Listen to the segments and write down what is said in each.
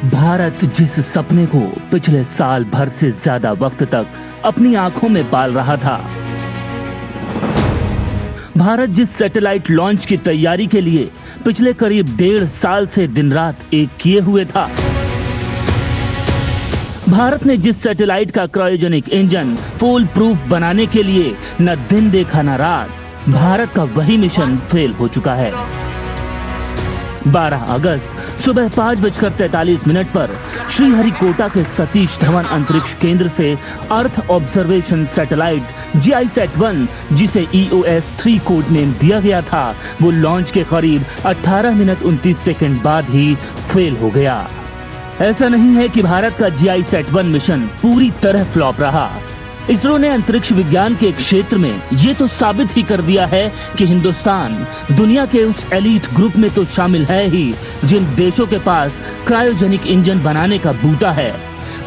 भारत जिस सपने को पिछले साल भर से ज्यादा वक्त तक अपनी आंखों में पाल रहा था, भारत जिस सैटेलाइट लॉन्च की तैयारी के लिए पिछले करीब 1.5 साल से दिन रात एक किए हुए था, भारत ने जिस सैटेलाइट का क्रायोजेनिक इंजन फुल प्रूफ बनाने के लिए न दिन देखा न रात, भारत का वही मिशन फेल हो चुका है। 12 अगस्त सुबह 5:43 पर श्रीहरिकोटा के सतीश धवन अंतरिक्ष केंद्र से अर्थ ऑब्जर्वेशन सैटेलाइट GISAT-1, जिसे EOS-3 कोड नेम दिया गया था, वो लॉन्च के करीब 18 मिनट 29 सेकंड बाद ही फेल हो गया। ऐसा नहीं है कि भारत का GISAT-1 मिशन पूरी तरह फ्लॉप रहा। इसरो ने अंतरिक्ष विज्ञान के क्षेत्र में ये तो साबित ही कर दिया है कि हिंदुस्तान दुनिया के उस एलीट ग्रुप में तो शामिल है ही जिन देशों के पास क्रायोजेनिक इंजन बनाने का बूता है।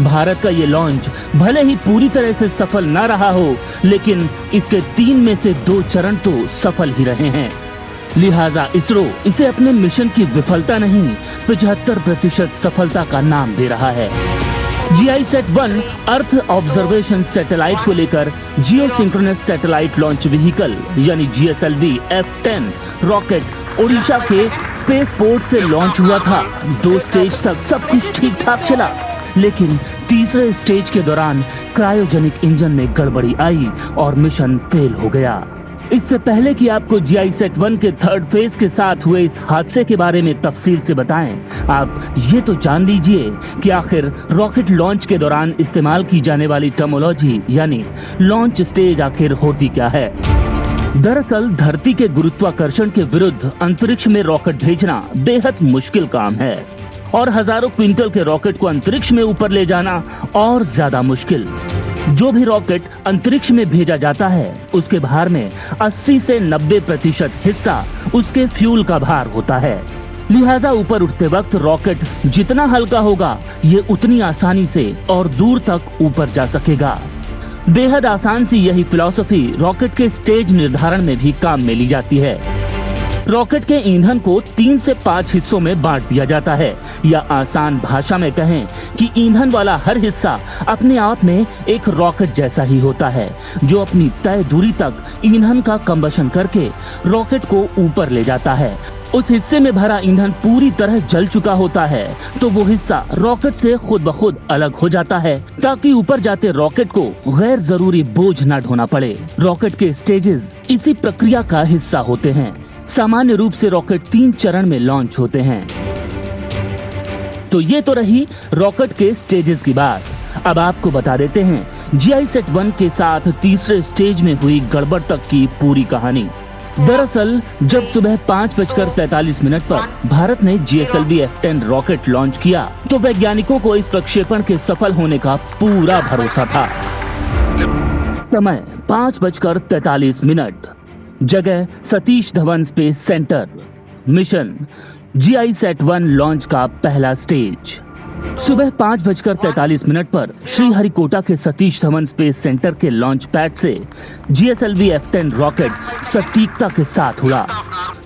भारत का ये लॉन्च भले ही पूरी तरह से सफल ना रहा हो, लेकिन इसके 3 में से 2 चरण तो सफल ही रहे हैं। लिहाजा इसरो इसे अपने मिशन की विफलता नहीं, 75% सफलता का नाम दे रहा है। GISAT-1 अर्थ ऑब्जर्वेशन सैटेलाइट को लेकर जियो सिंक्रोनस सैटेलाइट लॉन्च व्हीकल यानी GSLV F10 रॉकेट ओडिशा के स्पेस पोर्ट से लॉन्च हुआ था। 2 स्टेज तक सब कुछ ठीक ठाक चला, लेकिन तीसरे स्टेज के दौरान क्रायोजेनिक इंजन में गड़बड़ी आई और मिशन फेल हो गया। इससे पहले कि आपको GISAT-1 के 3rd फेज के साथ हुए इस हादसे के बारे में तफसील से बताएं, आप ये तो जान लीजिए कि आखिर रॉकेट लॉन्च के दौरान इस्तेमाल की जाने वाली टर्मोलॉजी यानी लॉन्च स्टेज आखिर होती क्या है। दरअसल धरती के गुरुत्वाकर्षण के विरुद्ध अंतरिक्ष में रॉकेट भेजना बेहद मुश्किल काम है और हजारों क्विंटल के रॉकेट को अंतरिक्ष में ऊपर ले जाना और ज्यादा मुश्किल। जो भी रॉकेट अंतरिक्ष में भेजा जाता है, उसके भार में 80 से 90% हिस्सा उसके फ्यूल का भार होता है। लिहाजा ऊपर उठते वक्त रॉकेट जितना हल्का होगा, ये उतनी आसानी से और दूर तक ऊपर जा सकेगा। बेहद आसान सी यही फिलॉसफी रॉकेट के स्टेज निर्धारण में भी काम में ली जाती है। रॉकेट के ईंधन को 3 से 5 हिस्सों में बांट दिया जाता है, या आसान भाषा में कहें कि ईंधन वाला हर हिस्सा अपने आप में एक रॉकेट जैसा ही होता है, जो अपनी तय दूरी तक ईंधन का कंबशन करके रॉकेट को ऊपर ले जाता है। उस हिस्से में भरा ईंधन पूरी तरह जल चुका होता है, तो वो हिस्सा रॉकेट से खुद ब खुद अलग हो जाता है, ताकि ऊपर जाते रॉकेट को गैर जरूरी बोझ न ढोना पड़े। रॉकेट के स्टेजेस इसी प्रक्रिया का हिस्सा होते हैं। सामान्य रूप से रॉकेट 3 चरण में लॉन्च होते हैं। तो ये तो रही रॉकेट के स्टेजेस की बात। अब आपको बता देते हैं GISAT-1 के साथ तीसरे स्टेज में हुई गड़बड़ तक की पूरी कहानी। दरअसल जब सुबह 5:43 पर भारत ने GSLV F10 रॉकेट लॉन्च किया, तो वैज्ञानिकों को इस प्रक्षेपण के सफल होने का पूरा भरोसा था। समय 5:43, जगह Satish Dhawan space centre, mission GISAT-1 launch का पहला स्टेज। सुबह 5:43 पर श्रीहरिकोटा के सतीश धवन स्पेस सेंटर के लॉन्च पैड से GSLV F10 रॉकेट सटीकता के साथ उड़ा।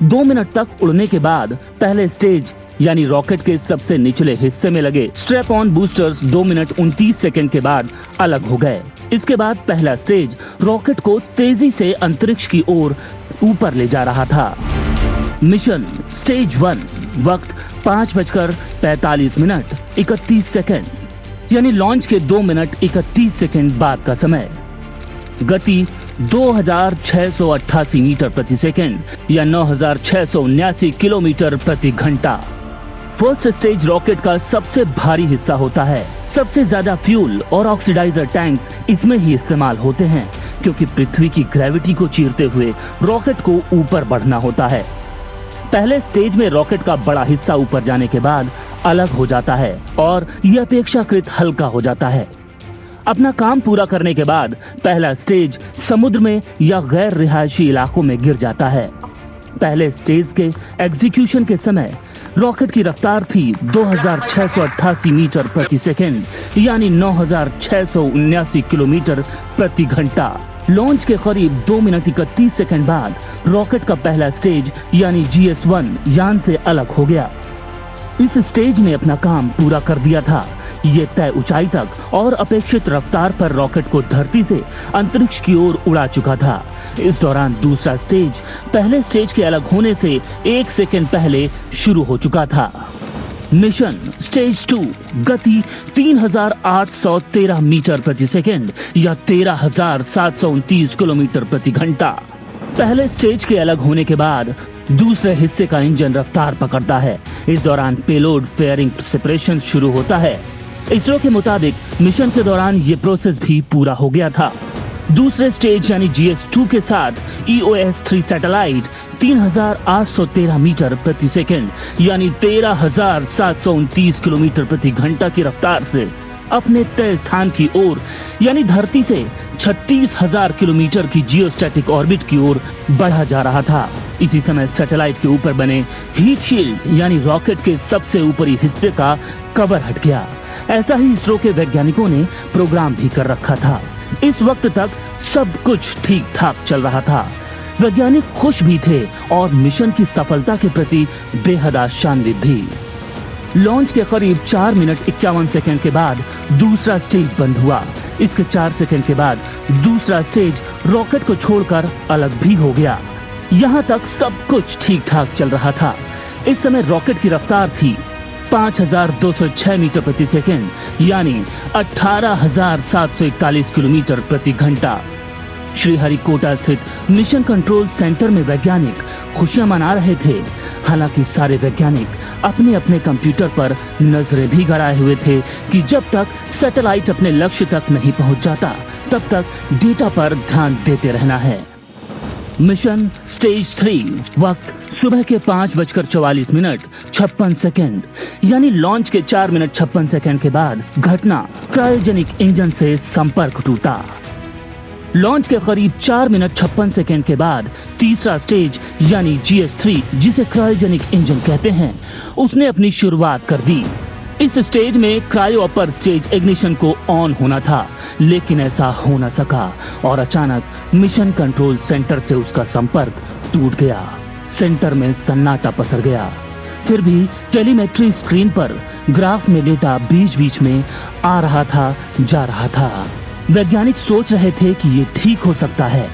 2 मिनट तक उड़ने के बाद पहले स्टेज यानी रॉकेट के सबसे निचले हिस्से में लगे strap on boosters 2 minute 29 second के बाद अलग हो गए। इसके बाद पहला स्टेज रॉकेट को तेजी से अंतरिक्ष की ओर ऊपर ले जा रहा था। मिशन स्टेज 1, वक्त 5:45 31 सेकंड, यानी लॉन्च के 2 मिनट 31 सेकंड बाद का समय। गति 2688 मीटर प्रति सेकंड या 9679 किलोमीटर प्रति घंटा। फर्स्ट स्टेज रॉकेट का सबसे भारी हिस्सा होता है। सबसे ज्यादा फ्यूल और ऑक्सीडाइजर टैंक्स इसमें ही इस्तेमाल होते हैं, क्योंकि पृथ्वी की ग्रेविटी को चीरते हुए रॉकेट को ऊपर बढ़ना होता है। पहले स्टेज में रॉकेट का बड़ा हिस्सा ऊपर जाने के बाद अलग हो जाता है और यह अपेक्षाकृत हल्का हो जाता है। अपना काम पूरा करने के बाद पहला स्टेज समुद्र में या गैर रिहायशी इलाकों में गिर जाता है। पहले स्टेज के एग्जीक्यूशन के समय रॉकेट की रफ्तार थी 2688 मीटर प्रति सेकंड, यानी 9679 किलोमीटर प्रति घंटा। लॉन्च के करीब 2 मिनट 31 सेकंड बाद रॉकेट का पहला स्टेज यानी GS-1 यान से अलग हो गया। इस स्टेज ने अपना काम पूरा कर दिया था। ये तय ऊंचाई तक और अपेक्षित रफ्तार पर रॉकेट को धरती से अंतरिक्ष की ओर उड़ा चुका था। इस दौरान दूसरा स्टेज पहले स्टेज के अलग होने से 1 सेकंड पहले शुरू हो चुका था। मिशन स्टेज 2 गति 3813 मीटर प्रति सेकंड या 13729 किलोमीटर प्रति घंटा। पहले स्टेज के अलग होने के बाद दूसरे हिस्से का इंजन रफ्तार पकड़ता है। इस दौरान पेलोड फेयरिंग सेपरेशन शुरू होता है। इसरो के मुताबिक मिशन के दौरान ये प्रोसेस भी पूरा हो गया था। दूसरे स्टेज यानी GS2 के साथ EOS-3 सैटेलाइट 3813 मीटर प्रति सेकंड यानी 13729 किलोमीटर प्रति घंटा की रफ्तार से अपने तय स्थान की ओर यानी धरती से 36,000 किलोमीटर की जियोस्टैटिक ऑर्बिट की ओर बढ़ा जा रहा था। इसी समय सैटेलाइट के ऊपर बने हीट शील्ड यानी रॉकेट के सबसे ऊपरी हिस्से का कवर हट गया। ऐसा ही इसरो के वैज्ञानिकों ने प्रोग्राम भी कर रखा था। इस वक्त तक सब कुछ ठीक ठाक चल रहा था। वैज्ञानिक खुश भी थे और मिशन की सफलता के प्रति बेहद आशान्वित भी। लॉन्च के करीब 4 मिनट 51 सेकंड के बाद दूसरा स्टेज बंद हुआ। इसके 4 सेकंड के बाद दूसरा स्टेज रॉकेट को छोड़कर अलग भी हो गया। यहाँ तक सब कुछ ठीक ठाक चल रहा था। इस समय रॉकेट की रफ्तार थी 5206 मीटर प्रति सेकंड यानी 18,741 किलोमीटर प्रति घंटा। श्रीहरिकोटा स्थित मिशन कंट्रोल सेंटर में वैज्ञानिक खुशियां मना रहे थे। हालांकि सारे वैज्ञानिक अपने अपने कंप्यूटर पर नजरें भी गड़ाए हुए थे कि जब तक सैटेलाइट अपने लक्ष्य तक नहीं पहुंच जाता तब तक डेटा पर ध्यान देते रहना है। मिशन स्टेज 3 वक्त सुबह के 5:44 यानी लॉन्च के 4 मिनट 56 सेकंड के बाद घटना क्रायोजेनिक इंजन से संपर्क टूटा। लॉन्च के करीब 4 मिनट 56 सेकंड के बाद तीसरा स्टेज यानी GS3 जिसे क्रायोजेनिक इंजन कहते हैं उसने अपनी शुरुआत कर दी। इस स्टेज में क्रायो अपर स्टेज इग्निशन को ऑन होना था, लेकिन ऐसा हो न सका और अचानक मिशन कंट्रोल सेंटर से उसका संपर्क टूट गया। सेंटर में सन्नाटा पसर गया। फिर भी टेलीमेट्री स्क्रीन पर ग्राफ में डेटा बीच बीच में आ रहा था, जा रहा था। वैज्ञानिक सोच रहे थे कि ये ठीक हो सकता है।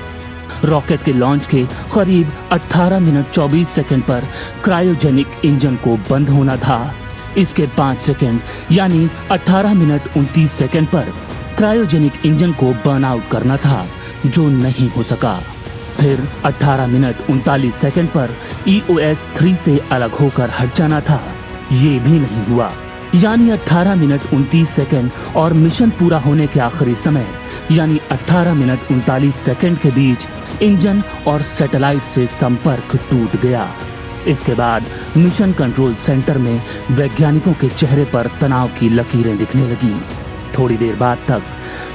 रॉकेट के लॉन्च के करीब 18 मिनट 24 सेकंड पर क्रायोजेनिक इंजन को बंद होना था। इसके 5 सेकंड यानी 18 मिनट 29 सेकंड पर क्रायोजेनिक इंजन को बर्न आउट करना था, जो नहीं हो सका। फिर 18 मिनट 39 सेकंड पर EOS-3 से अलग होकर हट जाना था, ये भी नहीं हुआ। यानी 18 मिनट 29 सेकंड और मिशन पूरा होने के आखिरी समय यानी 18 मिनट 39 सेकंड के बीच इंजन और सैटेलाइट से संपर्क टूट गया। इसके बाद मिशन कंट्रोल सेंटर में वैज्ञानिकों के चेहरे पर तनाव की लकीरें दिखने लगी। थोड़ी देर बाद तक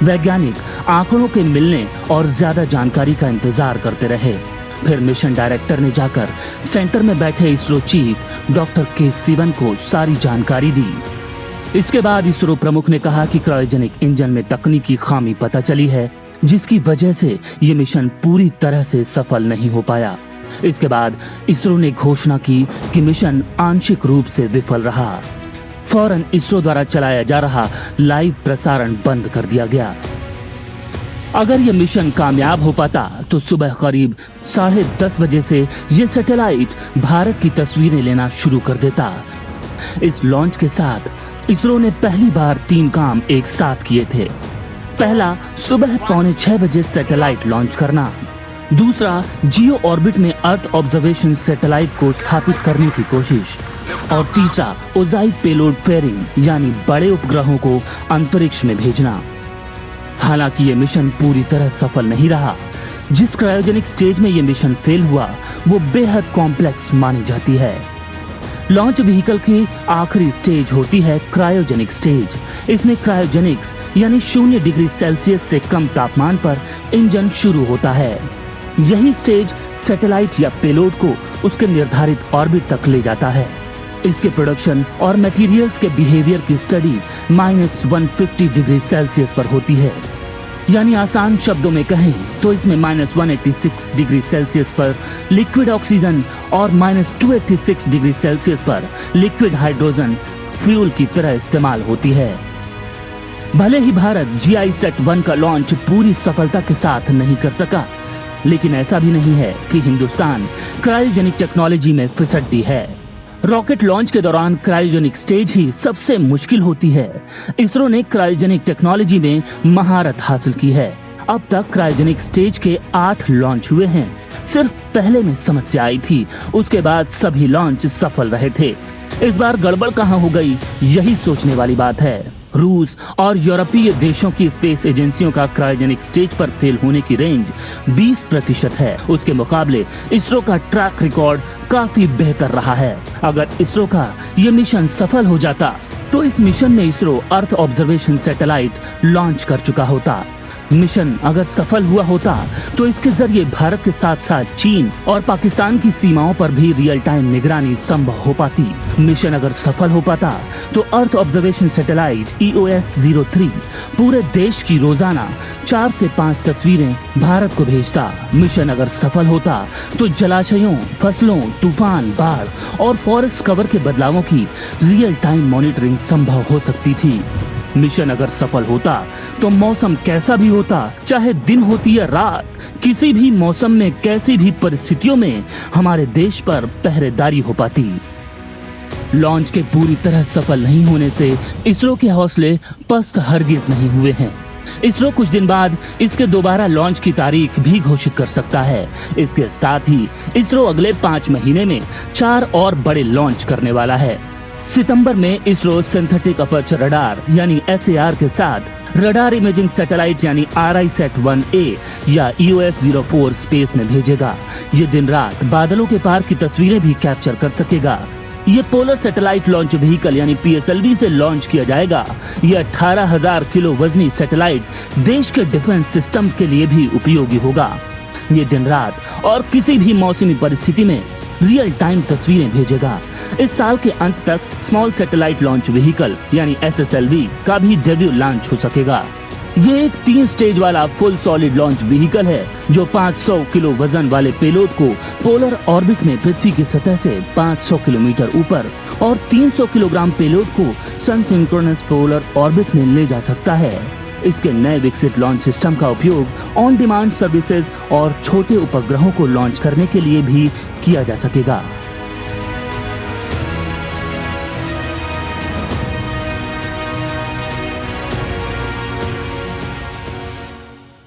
वैज्ञानिक आंकड़ों के मिलने और ज्यादा जानकारी का इंतजार करते रहे। फिर मिशन डायरेक्टर ने जाकर सेंटर में बैठे इसरो चीफ डॉक्टर के सिवन को सारी जानकारी दी। इसके बाद इसरो प्रमुख ने कहा कि क्रायोजेनिक इंजन में तकनीकी खामी पता चली है, जिसकी वजह से ये मिशन पूरी तरह से सफल नहीं हो पाया। इसके बाद इसरो ने घोषणा की कि मिशन आंशिक रूप से विफल रहा। फौरन इसरो द्वारा चलाया जा रहा लाइव प्रसारण बंद कर दिया गया। अगर ये मिशन कामयाब हो पाता तो सुबह करीब 10:30 बजे से ये सैटेलाइट भारत की तस्वीरें लेना शुरू कर देता। इस लॉन्च के साथ इसरो ने पहली बार 3 काम एक साथ किए थे। पहला, सुबह 5:45 बजे सैटेलाइट लॉन्च करना। दूसरा, जियो ऑर्बिट में अर्थ ऑब्जर्वेशन सैटेलाइट को स्थापित करने की कोशिश। और तीसरा, ओजाइक पेलोड फेयरिंग यानी बड़े उपग्रहों को अंतरिक्ष में भेजना। हालांकि ये मिशन पूरी तरह सफल नहीं रहा। जिस क्रायोजेनिक स्टेज में ये मिशन फेल हुआ वो बेहद कॉम्प्लेक्स मानी जाती है। लॉन्च व्हीकल की आखिरी स्टेज होती है क्रायोजेनिक स्टेज। इसमें क्रायोजेनिक्स यानी 0 डिग्री सेल्सियस से कम तापमान पर इंजन शुरू होता है। यही स्टेज सैटेलाइट या पेलोड को उसके निर्धारित ऑर्बिट तक ले जाता है। इसके प्रोडक्शन और मटेरियल्स के बिहेवियर की स्टडी -150 डिग्री सेल्सियस पर होती है। यानी आसान शब्दों में कहें तो इसमें -186 डिग्री सेल्सियस पर लिक्विड ऑक्सीजन और -286 डिग्री सेल्सियस पर लिक्विड हाइड्रोजन फ्यूल की तरह इस्तेमाल होती है। भले ही भारत GISAT-1 का लॉन्च पूरी सफलता के साथ नहीं कर सका, लेकिन ऐसा भी नहीं है कि हिंदुस्तान क्रायोजेनिक टेक्नोलॉजी में फिसड्डी है। रॉकेट लॉन्च के दौरान क्रायोजेनिक स्टेज ही सबसे मुश्किल होती है। इसरो ने क्रायोजेनिक टेक्नोलॉजी में महारत हासिल की है। अब तक क्रायोजेनिक स्टेज के 8 लॉन्च हुए हैं। सिर्फ पहले में समस्या आई थी, उसके बाद सभी लॉन्च सफल रहे थे। इस बार गड़बड़ कहाँ हो गई, यही सोचने वाली बात है। रूस और यूरोपीय देशों की स्पेस एजेंसियों का क्रायोजेनिक स्टेज पर फेल होने की रेंज 20% है। उसके मुकाबले इसरो का ट्रैक रिकॉर्ड काफी बेहतर रहा है। अगर इसरो का ये मिशन सफल हो जाता तो इस मिशन में ISRO earth observation satellite launch कर चुका होता। मिशन अगर सफल हुआ होता तो इसके जरिए भारत के साथ साथ चीन और पाकिस्तान की सीमाओं पर भी रियल टाइम निगरानी संभव हो पाती। मिशन अगर सफल हो पाता तो अर्थ ऑब्जर्वेशन सैटेलाइट EOS-03 पूरे देश की रोजाना 4 से 5 तस्वीरें भारत को भेजता। मिशन अगर सफल होता तो जलाशयों, फसलों, तूफान, बाढ़ और फॉरेस्ट कवर के बदलावों की रियल टाइम मॉनिटरिंग संभव हो सकती थी। मिशन अगर सफल होता तो मौसम कैसा भी होता, चाहे दिन होती या रात, किसी भी मौसम में कैसी भी परिस्थितियों में हमारे देश पर पहरेदारी हो पाती। लॉन्च के पूरी तरह सफल नहीं होने से इसरो के हौसले पस्त हरगिज नहीं हुए हैं। इसरो कुछ दिन बाद इसके दोबारा लॉन्च की तारीख भी घोषित कर सकता है। इसके साथ ही इसरो अगले 5 महीने में 4 और बड़े लॉन्च करने वाला है। सितंबर में इसरो सिंथेटिक अपर्चर रडार यानी SAR के साथ रडार इमेजिंग सैटेलाइट यानी RISAT-1A या EOS-04 स्पेस में भेजेगा। ये दिन रात बादलों के पार की तस्वीरें भी कैप्चर कर सकेगा। ये पोलर सैटेलाइट लॉन्च व्हीकल यानी PSLV से लॉन्च किया जाएगा। ये 18,000 किलो वजनी सैटेलाइट देश के डिफेंस सिस्टम के लिए भी उपयोगी होगा। ये दिन रात और किसी भी मौसमी परिस्थिति में रियल टाइम तस्वीरें भेजेगा। इस साल के अंत तक स्मॉल सैटेलाइट लॉन्च व्हीकल यानी SSLV का भी डेब्यू लॉन्च हो सकेगा। ये एक 3 स्टेज वाला फुल सॉलिड लॉन्च व्हीकल है जो 500 किलो वजन वाले पेलोड को पोलर ऑर्बिट में पृथ्वी की सतह से 500 किलोमीटर ऊपर और 300 किलोग्राम पेलोड को सन सिंक्रोनस पोलर ऑर्बिट में ले जा सकता है। इसके नए विकसित लॉन्च सिस्टम का उपयोग ऑन डिमांड सर्विसेज और छोटे उपग्रहों को लॉन्च करने के लिए भी किया जा सकेगा।